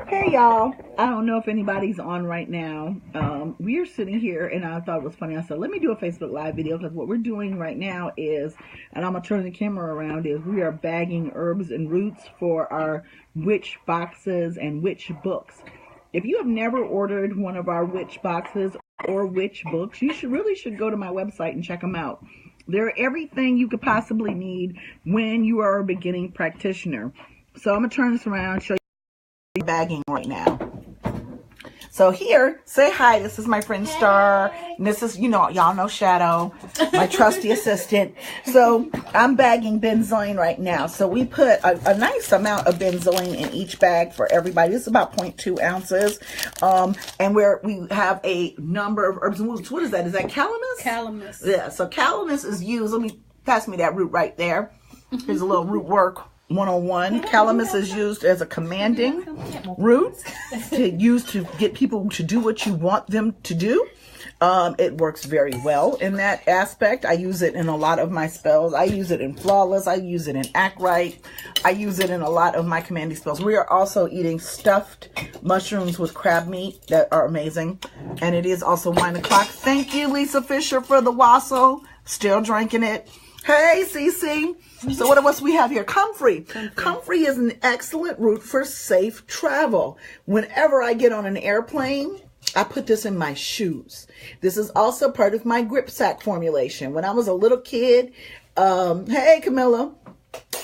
Hey y'all, I don't know if anybody's on right now. We are sitting here and I thought it was funny. I said, let me do a Facebook Live video because what we're doing right now is, and I'm going to turn the camera around, is we are bagging herbs and roots for our witch boxes and witch books. If you have never ordered one of our witch boxes or witch books, you should go to my website and check them out. They're everything you could possibly need when you are a beginning practitioner. So I'm going to turn this around and show you bagging right now. So here, say hi. This is my friend Star. And this is, y'all know Shadow, my trusty assistant. So I'm bagging benzoin right now. So we put a nice amount of benzoin in each bag for everybody. It's about 0.2 ounces. And we have a number of herbs and roots. What is that? Is that calamus? Calamus. Yeah. So calamus is used. Pass me that root right there. Here's a little root work 101. Calamus is used as a commanding root to get people to do what you want them to do. It works very well in that aspect. I use it in a lot of my spells. I use it in Flawless. I use it in Act Right. I use it in a lot of my commanding spells. We are also eating stuffed mushrooms with crab meat that are amazing. And it is also wine o'clock. Thank you, Lisa Fisher, for the wassail. Still drinking it. Hey, Cece. So what else we have here? Comfrey. Comfrey is an excellent root for safe travel. Whenever I get on an airplane, I put this in my shoes. This is also part of my grip sack formulation. When I was a little kid, hey, Camilla.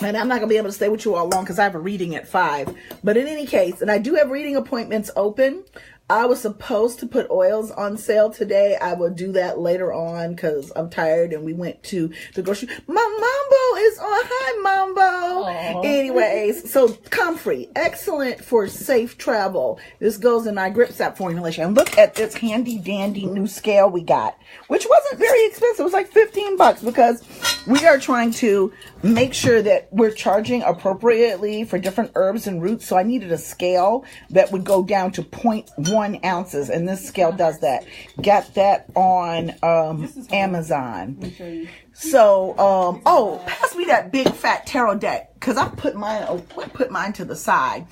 And I'm not going to be able to stay with you all long because I have a reading at 5. But in any case, and I do have reading appointments open. I was supposed to put oils on sale today. I will do that later on because I'm tired and we went to the grocery. My Mambo is on. Hi, Mambo. Aww. Anyways, so Comfrey, excellent for safe travel. This goes in my grip sack formulation. And look at this handy dandy new scale we got, which wasn't very expensive. It was like $15 because we are trying to make sure that we're charging appropriately for different herbs and roots. So I needed a scale that would go down to 0.1 ounces, and this scale does that. Got that on Amazon. So pass me that big fat tarot deck because I put mine to the side.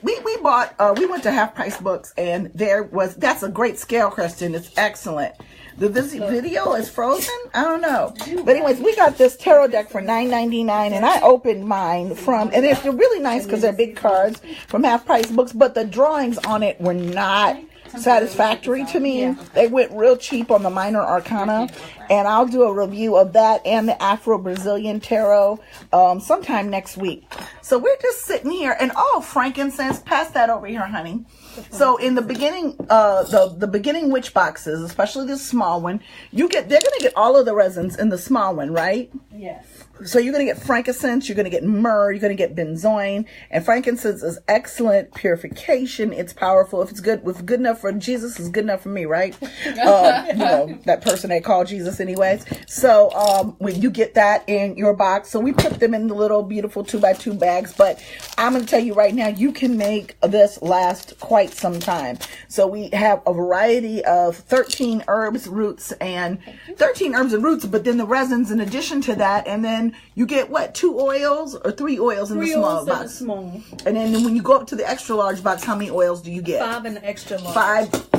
We went to Half Price Books and that's a great scale, Kristen. It's excellent. The video is frozen? I don't know. But anyways, we got this tarot deck for $9.99 and I opened mine and it's really nice because they're big cards from Half Price Books, but the drawings on it were not satisfactory to me. They went real cheap on the minor arcana, and I'll do a review of that and the Afro-Brazilian tarot sometime next week. So we're just sitting here, and frankincense, pass that over here, honey. So in the beginning, the beginning witch boxes, especially this small one, they're going to get all of the resins in the small one, right? Yes. So you're going to get frankincense, you're going to get myrrh, you're going to get benzoin, and frankincense is excellent purification. It's powerful. If it's good enough for Jesus, it's good enough for me, right? That person they call Jesus anyways. So when you get that in your box, so we put them in the little beautiful 2x2 bags, but I'm going to tell you right now, you can make this last quite some time. So we have a variety of 13 herbs, roots, but then the resins in addition to that, and then you get 2 oils or 3 oils in the small box. And then when you go up to the extra large box, how many oils do you get? 5 in the extra large.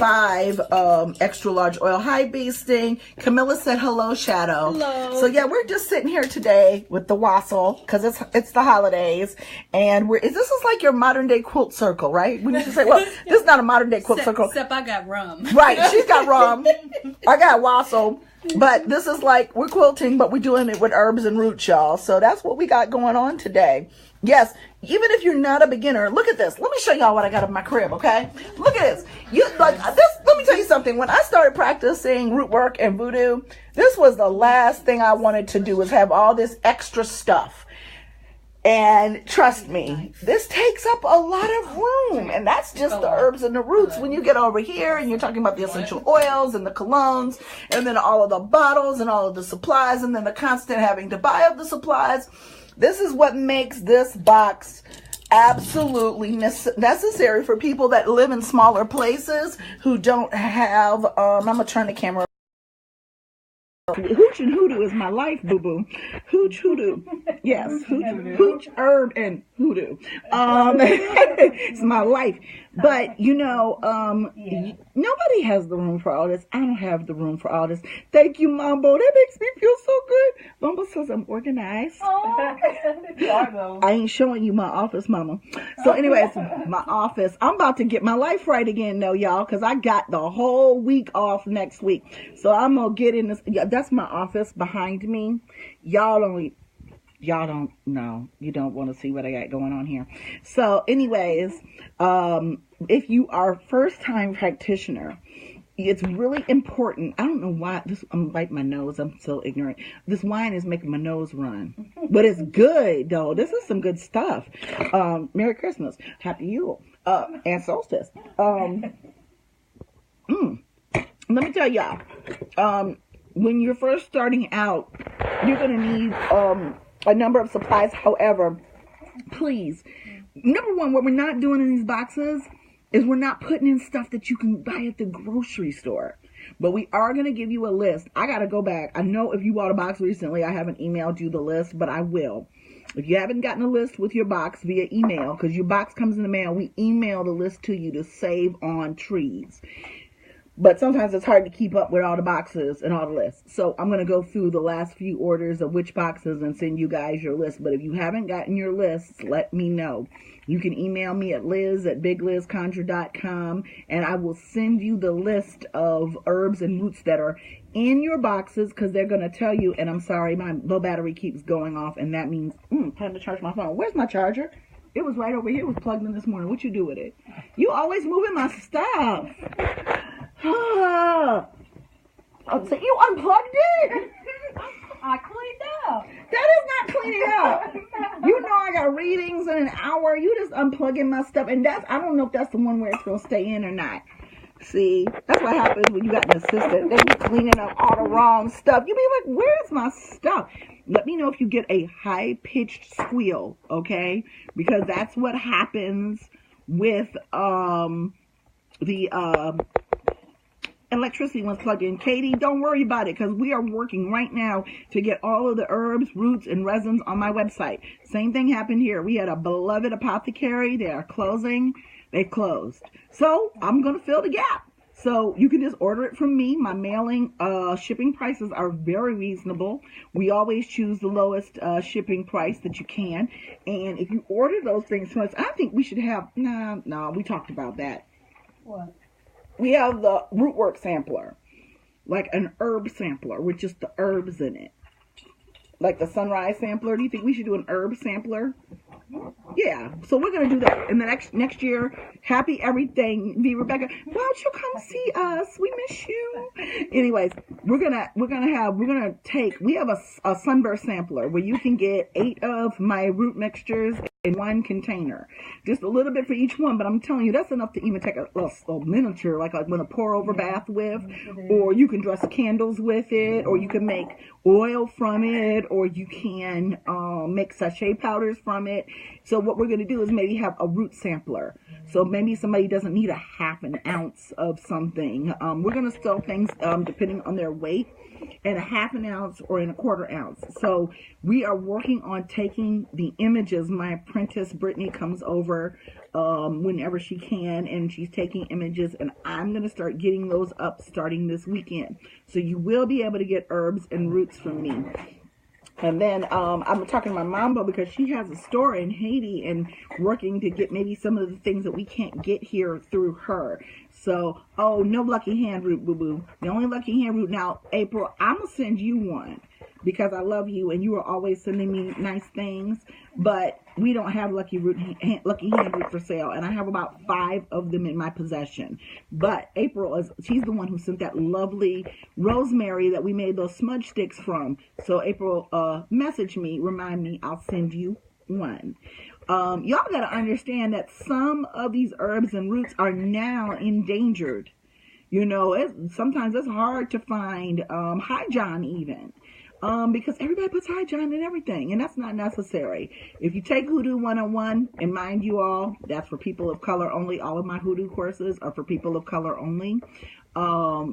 Five extra large oil. Hi, Bee Sting. Camilla said hello, Shadow. Hello. So yeah, we're just sitting here today with the wassail because it's the holidays, and this is like your modern day quilt circle, right? When you say, well, this is not a modern day quilt circle. Except I got rum. Right, she's got rum. I got wassail. But this is like, we're quilting, but we're doing it with herbs and roots, y'all. So that's what we got going on today. Yes, even if you're not a beginner, look at this. Let me show y'all what I got in my crib, okay? Look at this. Let me tell you something. When I started practicing root work and voodoo, this was the last thing I wanted to do, was have all this extra stuff. And trust me, this takes up a lot of room, and that's just the herbs and the roots. When you get over here and you're talking about the essential oils and the colognes, and then all of the bottles and all of the supplies, and then the constant having to buy up the supplies, this is what makes this box absolutely necessary for people that live in smaller places who don't have, I'm going to turn the camera Hooch and hoodoo is my life, boo-boo. Hooch, hoodoo. Yes, hooch, herb, and hoodoo. It's my life. But, nobody has the room for all this. I don't have the room for all this. Thank you, Mambo. That makes me feel so good. Mambo says I'm organized. Oh, you are, though. I ain't showing you my office, Mama. So anyways, my office. I'm about to get my life right again, though, y'all, because I got the whole week off next week. So I'm going to get in this. That's my office behind me. Y'all don't know. You don't want to see what I got going on here. So anyways, if you are a first-time practitioner, it's really important. I don't know why. I'm biting my nose. I'm so ignorant. This wine is making my nose run. But it's good, though. This is some good stuff. Merry Christmas. Happy Yule. And solstice. Let me tell y'all. When you're first starting out, you're going to need a number of supplies. However, please, number one, what we're not doing in these boxes is we're not putting in stuff that you can buy at the grocery store. But we are going to give you a list. I got to go back. I know if you bought a box recently, I haven't emailed you the list, but I will. If you haven't gotten a list with your box via email, because your box comes in the mail, we email the list to you to save on trees. But sometimes it's hard to keep up with all the boxes and all the lists. So I'm going to go through the last few orders of which boxes and send you guys your list. But if you haven't gotten your lists, let me know. You can email me at liz@biglizconjure.com, and I will send you the list of herbs and roots that are in your boxes, because they're going to tell you. And I'm sorry, my low battery keeps going off, and that means time to charge my phone. Where's my charger? It was right over here. It was plugged in this morning. What you do with it? You always moving my stuff. So you unplugged it? I cleaned up. That is not cleaning up. You know I got readings in an hour. You just unplugging my stuff. And I don't know if that's the one where it's going to stay in or not. See, that's what happens when you got an assistant. They be cleaning up all the wrong stuff. You be like, where's my stuff? Let me know if you get a high-pitched squeal, okay? Because that's what happens with the electricity once plugged in. Katie, don't worry about it, because we are working right now to get all of the herbs, roots, and resins on my website. Same thing happened here. We had a beloved apothecary. They are closing. They closed. So I'm going to fill the gap. So you can just order it from me. My mailing shipping prices are very reasonable. We always choose the lowest shipping price that you can. And if you order those things from us, I think we should have, no, we talked about that. What? We have the rootwork sampler, like an herb sampler with just the herbs in it. Like the sunrise sampler. Do you think we should do an herb sampler? Yeah, so we're going to do that. And the next year, happy everything. Be Rebecca, why don't you come see us? We miss you. Anyways, we have a sunburst sampler where you can get 8 of my root mixtures in one container. Just a little bit for each one, but I'm telling you, that's enough to even take a miniature, like when a pour over bath with, or you can dress candles with it, or you can make oil from it, or you can make sachet powders from it. So what we're going to do is maybe have a root sampler. So maybe somebody doesn't need a half an ounce of something. We're going to sell things depending on their weight, in a half an ounce or in a quarter ounce. So we are working on taking the images. My apprentice Brittany comes over whenever she can, and she's taking images, and I'm going to start getting those up starting this weekend. So you will be able to get herbs and roots from me. And then I'm talking to my Mambo, because she has a store in Haiti and working to get maybe some of the things that we can't get here through her. So, no lucky hand root, boo-boo. The only lucky hand root. Now, April, I'm going to send you one, because I love you and you are always sending me nice things. But we don't have lucky hand root for sale, and I have about 5 of them in my possession. But April she's the one who sent that lovely rosemary that we made those smudge sticks from. So April, message me, remind me, I'll send you one. Y'all got to understand that some of these herbs and roots are now endangered. You know, sometimes it's hard to find. Hi, John, even. because everybody puts hydrogen in everything, and that's not necessary. If you take Hoodoo 101, and mind you all, that's for people of color only. All of my Hoodoo courses are for people of color only,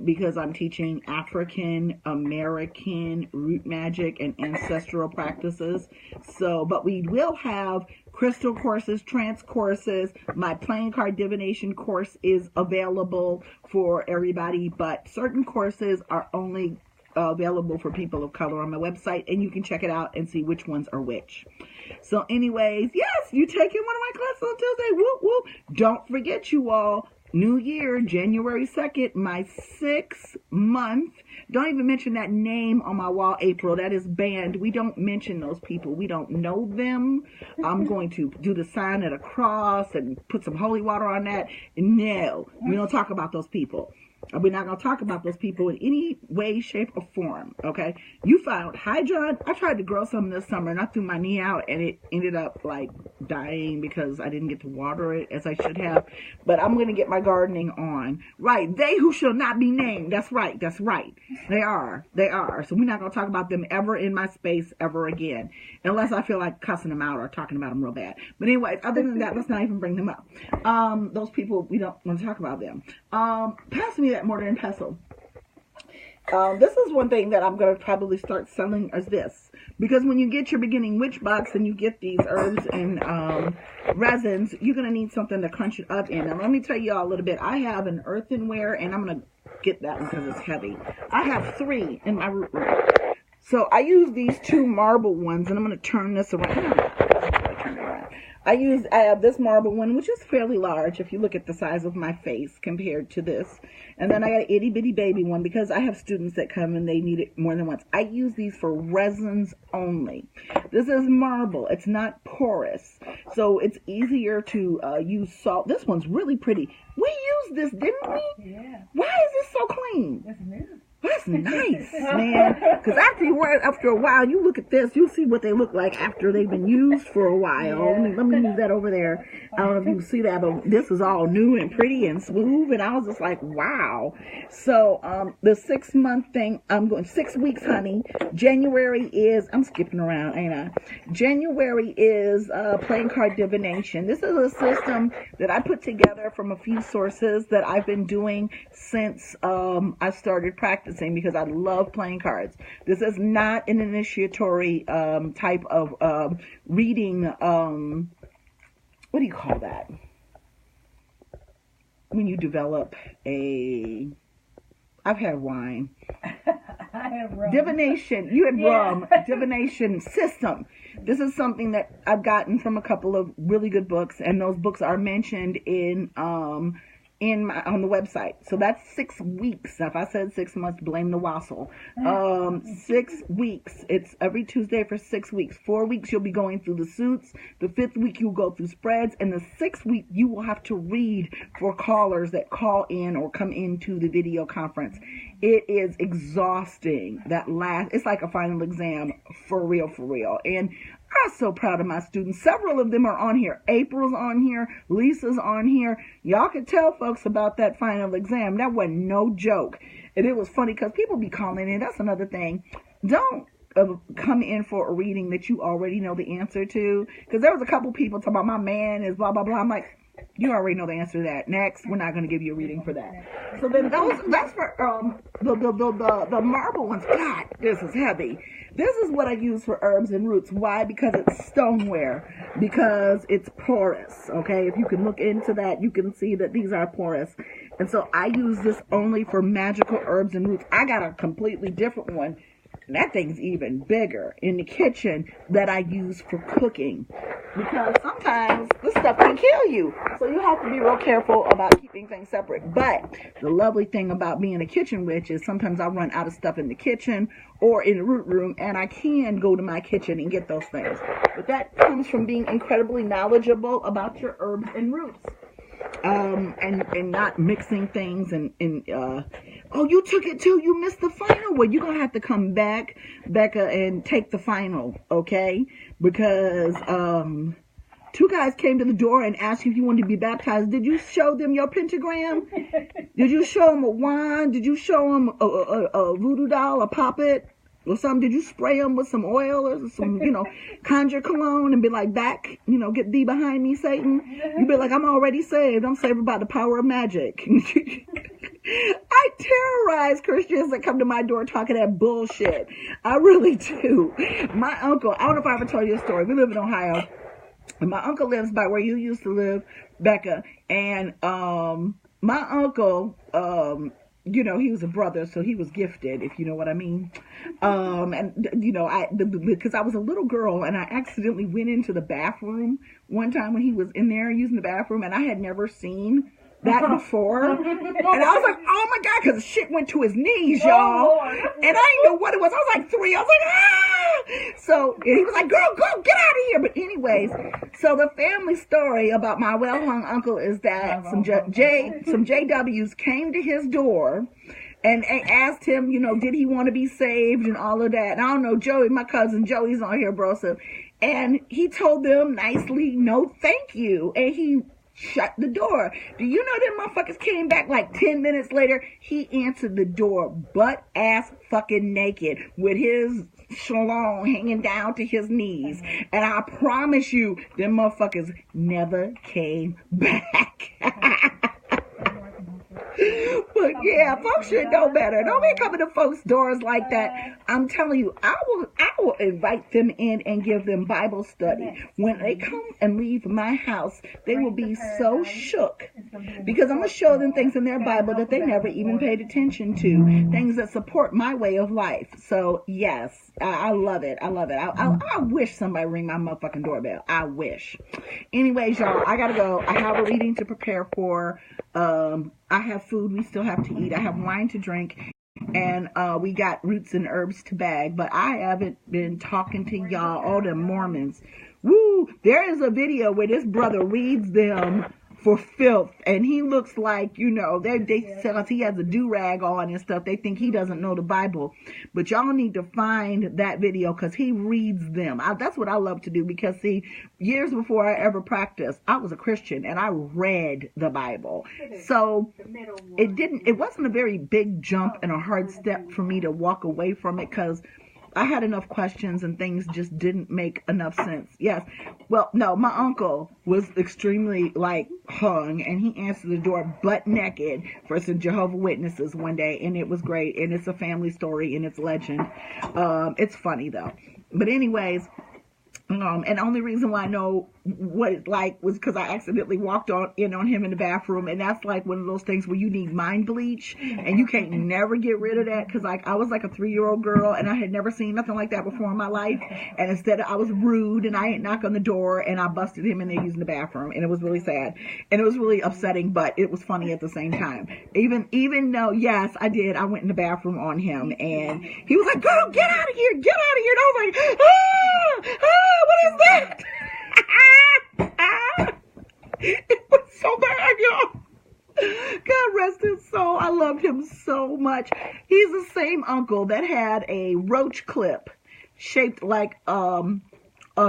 because I'm teaching African American root magic and ancestral practices. So, but we will have crystal courses, trance courses. My playing card divination course is available for everybody, but certain courses are only available for people of color on my website, and you can check it out and see which ones are which. So anyways, yes, you taking one of my classes on Tuesday. Whoop, whoop. Don't forget, you all, New Year, January 2nd, my 6-month, don't even mention that name on my wall, April. That is banned. We don't mention those people. We don't know them. I'm going to do the sign of the cross and put some holy water on that. No, we don't talk about those people. We're not going to talk about those people in any way, shape, or form, okay? You found hydron. I tried to grow some this summer, and I threw my knee out, and it ended up, like, dying because I didn't get to water it as I should have. But I'm going to get my gardening on. Right, they who shall not be named. That's right, that's right. They are. So we're not going to talk about them ever in my space ever again, unless I feel like cussing them out or talking about them real bad. But anyway, other than that, let's not even bring them up. Those people, we don't want to talk about them. Pass me that mortar and pestle. This is one thing that I'm going to probably start selling as this, because when you get your beginning witch box and you get these herbs and resins, you're going to need something to crunch it up in. Now let me tell you all a little bit. I have an earthenware, and I'm going to get that one because it's heavy. I have 3 in my root room. So I use these 2 marble ones, and I'm going to turn this around. I have this marble one, which is fairly large if you look at the size of my face compared to this. And then I got an itty bitty baby one because I have students that come and they need it more than once. I use these for resins only. This is marble. It's not porous. So it's easier to use salt. This one's really pretty. We used this, didn't we? Yeah. Why is this so clean? It's new. That's nice, man. Because after a while, you look at this, you'll see what they look like after they've been used for a while. Yeah. Let me move that over there. I don't know if you can see that, but this is all new and pretty and smooth. And I was just like, wow. So the 6-month thing, I'm going 6 weeks, honey. January is, I'm skipping around, ain't I? January is playing card divination. This is a system that I put together from a few sources that I've been doing since I started practicing, because I love playing cards. This is not an initiatory type of reading. What do you call that? When you develop a... I've had wine. I have rum. Divination. You had rum. Divination system. This is something that I've gotten from a couple of really good books, and those books are mentioned on the website. So that's 6 weeks. If I said 6 months, blame the wassail. 6 weeks. It's every Tuesday for 6 weeks. 4 weeks you'll be going through the suits. The 5th week you'll go through spreads, and the 6th week you will have to read for callers that call in or come into the video conference. It is exhausting. It's like a final exam for real. And I'm so proud of my students. Several of them are on here. April's on here. Lisa's on here. Y'all can tell folks about that final exam. That wasn't no joke. And it was funny because people be calling in. That's another thing. Don't come in for a reading that you already know the answer to. Because there was a couple people talking about my man is blah, blah, blah. I'm like, you already know the answer to that. Next, we're not going to give you a reading for that. So then that's for the marble ones. God, this is heavy. This is what I use for herbs and roots. Why? Because it's stoneware. Because it's porous. Okay, if you can look into that, you can see that these are porous. And so I use this only for magical herbs and roots. I got a completely different one. And that thing's even bigger in the kitchen that I use for cooking. Because sometimes this stuff can kill you. So you have to be real careful about keeping things separate. But the lovely thing about being a kitchen witch is sometimes I run out of stuff in the kitchen or in the root room, and I can go to my kitchen and get those things. But that comes from being incredibly knowledgeable about your herbs and roots. And not mixing things and oh, you took it too, you missed the final. Well, you're gonna have to come back, Becca, and take the final, okay? Because 2 guys came to the door and asked you if you wanted to be baptized. Did you show them your pentagram? Did you show them a wand? Did you show them a voodoo doll, a puppet? or something, did you spray them with some oil or some, Conjure cologne and be like, back, get thee behind me, Satan? You be like, I'm already saved. I'm saved by the power of magic. I terrorize Christians that come to my door talking that bullshit. I really do. My uncle, I don't know if I ever told you a story. We live in Ohio. And my uncle lives by where you used to live, Becca. And my uncle, he was a brother, so he was gifted, if you know what I mean. Because I was a little girl and I accidentally went into the bathroom one time when he was in there using the bathroom, and I had never seen that before. And I was like, oh my God, because shit went to his knees, y'all. And I didn't know what it was. I was like 3. I was like, ah! So he was like, girl, go, get out of here. But anyways, so the family story about my well-hung uncle is that some JWs came to his door and asked him, did he want to be saved and all of that. And I don't know, Joey, my cousin Joey's on here, bro. So, and he told them nicely, no, thank you. And he shut the door. Do you know them motherfuckers came back like 10 minutes later? He answered the door butt ass fucking naked with his shalom hanging down to his knees. And I promise you, them motherfuckers never came back. But yeah, folks should know better. Don't be coming to folks' doors like that. I'm telling you, I will invite them in and give them Bible study. When they come and leave my house, they will be so shook because I'm going to show them things in their Bible that they never even paid attention to, things that support my way of life. So yes, I love it. I love it. I wish somebody ring my motherfucking doorbell. I wish. Anyways, y'all, I gotta go. I have a reading to prepare for. I have food we still have to eat. I have wine to drink. And we got roots and herbs to bag. But I haven't been talking to y'all, all the Mormons. Woo! There is a video where this brother reads them for filth, and he looks like, they tell us he has a do-rag on and stuff. They think he doesn't know the Bible, but y'all need to find that video because he reads them. That's what I love to do, because see, years before I ever practiced, I was a Christian and I read the Bible. So it wasn't a very big jump and a hard step for me to walk away from it, because I had enough questions and things just didn't make enough sense. Yes. Well, no, my uncle was extremely hung, and he answered the door butt naked for some Jehovah's Witnesses one day, and it was great. And it's a family story and it's legend. It's funny though. But anyways, and the only reason why I know what it's like was because I accidentally walked in on him in the bathroom, and that's like one of those things where you need mind bleach, and you can't never get rid of that, because I was like a 3-year-old girl, and I had never seen nothing like that before in my life, and instead I was rude, and I didn't knock on the door, and I busted him in there using the bathroom, and it was really sad, and it was really upsetting, but it was funny at the same time. Even though, yes, I did, I went in the bathroom on him, and he was like, girl, get out of here, and I was like, what is that? It was so bad, y'all. God rest his soul. I loved him so much. He's the same uncle that had a roach clip shaped like a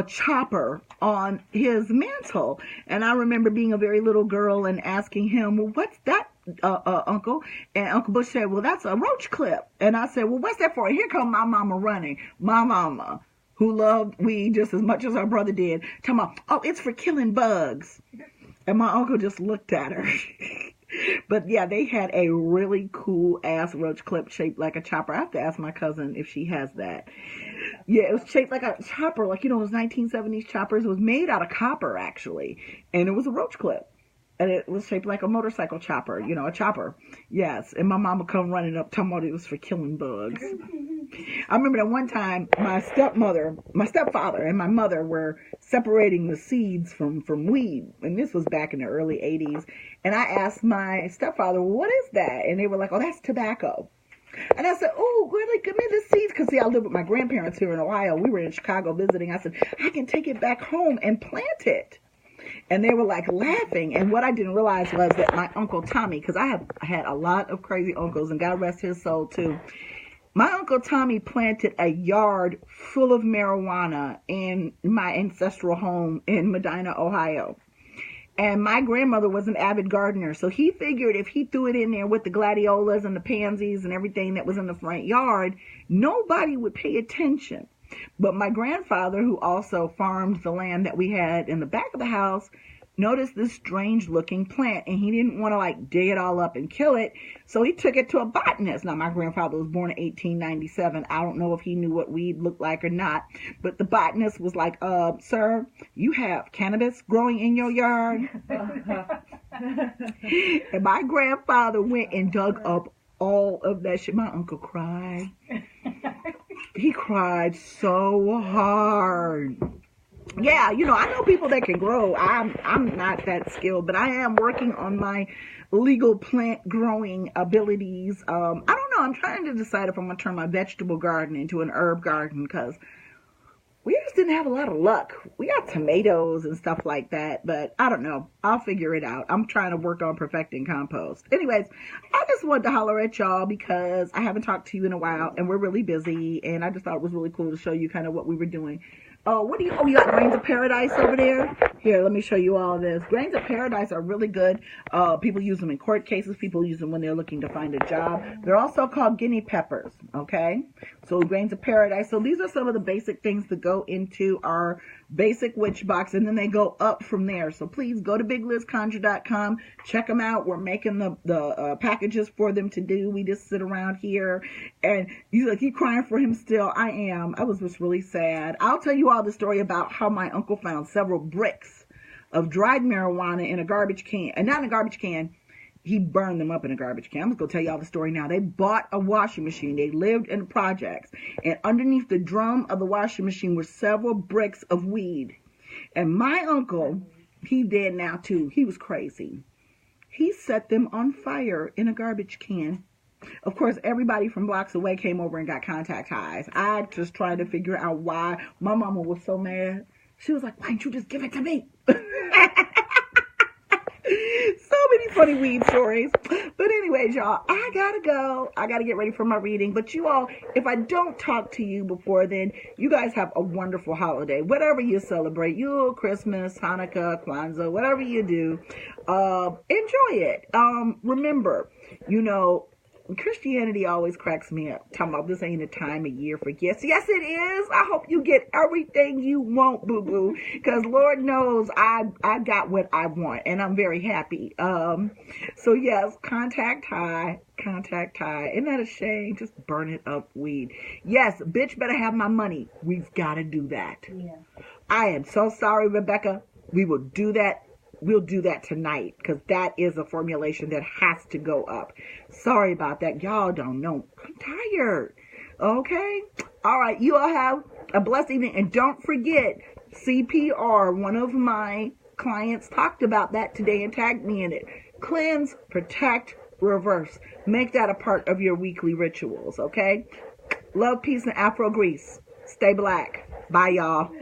chopper on his mantle. And I remember being a very little girl and asking him, well, what's that, Uncle? And Uncle Bush said, well, that's a roach clip. And I said, well, what's that for? And here comes my mama running. My mama, who loved weed just as much as our brother did, talking about, oh, it's for killing bugs. And my uncle just looked at her. But yeah, they had a really cool ass roach clip shaped like a chopper. I have to ask my cousin if she has that. Yeah, it was shaped like a chopper, like, those 1970s choppers. It was made out of copper, actually. And it was a roach clip. And it was shaped like a motorcycle chopper, a chopper. Yes. And my mama come running up talking about it was for killing bugs. I remember that one time my stepfather and my mother were separating the seeds from weed. And this was back in the early 80s. And I asked my stepfather, well, what is that? And they were like, oh, that's tobacco. And I said, oh, really? Give me the seeds. Because, see, I live with my grandparents here in Ohio. We were in Chicago visiting. I said, I can take it back home and plant it. And they were like laughing. And what I didn't realize was that my Uncle Tommy, because I had a lot of crazy uncles, and God rest his soul too. My Uncle Tommy planted a yard full of marijuana in my ancestral home in Medina, Ohio. And my grandmother was an avid gardener, so he figured if he threw it in there with the gladiolas and the pansies and everything that was in the front yard, nobody would pay attention. But my grandfather, who also farmed the land that we had in the back of the house, noticed this strange looking plant, and he didn't want to like dig it all up and kill it, so he took it to a botanist. Now, my grandfather was born in 1897. I don't know if he knew what weed looked like or not, but the botanist was like, sir, you have cannabis growing in your yard? And my grandfather went and dug up all of that shit. My uncle cried. He cried so hard. Yeah, you know, I know people that can grow. I'm not that skilled, but I am working on my legal plant growing abilities. I don't know. I'm trying to decide if I'm going to turn my vegetable garden into an herb garden, because we just didn't have a lot of luck. We got tomatoes and stuff like that, but I don't know. I'll figure it out. I'm trying to work on perfecting compost. Anyways, I just wanted to holler at y'all because I haven't talked to you in a while, and we're really busy, and I just thought it was really cool to show you kind of what we were doing. Oh, you got Grains of Paradise over there? Here, let me show you all this. Grains of Paradise are really good. People use them in court cases. People use them when they're looking to find a job. They're also called guinea peppers, okay? So Grains of Paradise. So these are some of the basic things that go into our basic witch box, and then they go up from there. So please go to biglizconjure.com. Check them out. We're making the packages for them to do. We just sit around here, and you like, you crying for him still. I am. I was just really sad. I'll tell you all the story about how my uncle found several bricks of dried marijuana in a garbage can, and not in a garbage can. He burned them up in a garbage can. I'm just going to tell you all the story now. They bought a washing machine. They lived in the projects. And underneath the drum of the washing machine were several bricks of weed. And my uncle, he dead now too. He was crazy. He set them on fire in a garbage can. Of course, everybody from blocks away came over and got contact highs. I just tried to figure out why. My mama was so mad. She was like, why didn't you just give it to me? So many funny weed stories. But anyways, y'all, I gotta go. I gotta get ready for my reading. But you all, if I don't talk to you before then, you guys have a wonderful holiday. Whatever you celebrate, Yule, Christmas, Hanukkah, Kwanzaa, whatever you do, enjoy it. Remember, you know, Christianity always cracks me up, talking about this ain't a time of year for gifts. Yes, it is. I hope you get everything you want, boo-boo, because Lord knows I got what I want, and I'm very happy. So yes, contact high. Isn't that a shame? Just burn it up, weed. Yes, bitch better have my money. We've got to do that. Yeah. I am so sorry, Rebecca. We will do that. We'll do that tonight, because that is a formulation that has to go up. Sorry about that. Y'all don't know. I'm tired. Okay? All right. You all have a blessed evening. And don't forget, CPR, one of my clients talked about that today and tagged me in it. Cleanse, protect, reverse. Make that a part of your weekly rituals. Okay? Love, peace, and Afro grease. Stay black. Bye, y'all.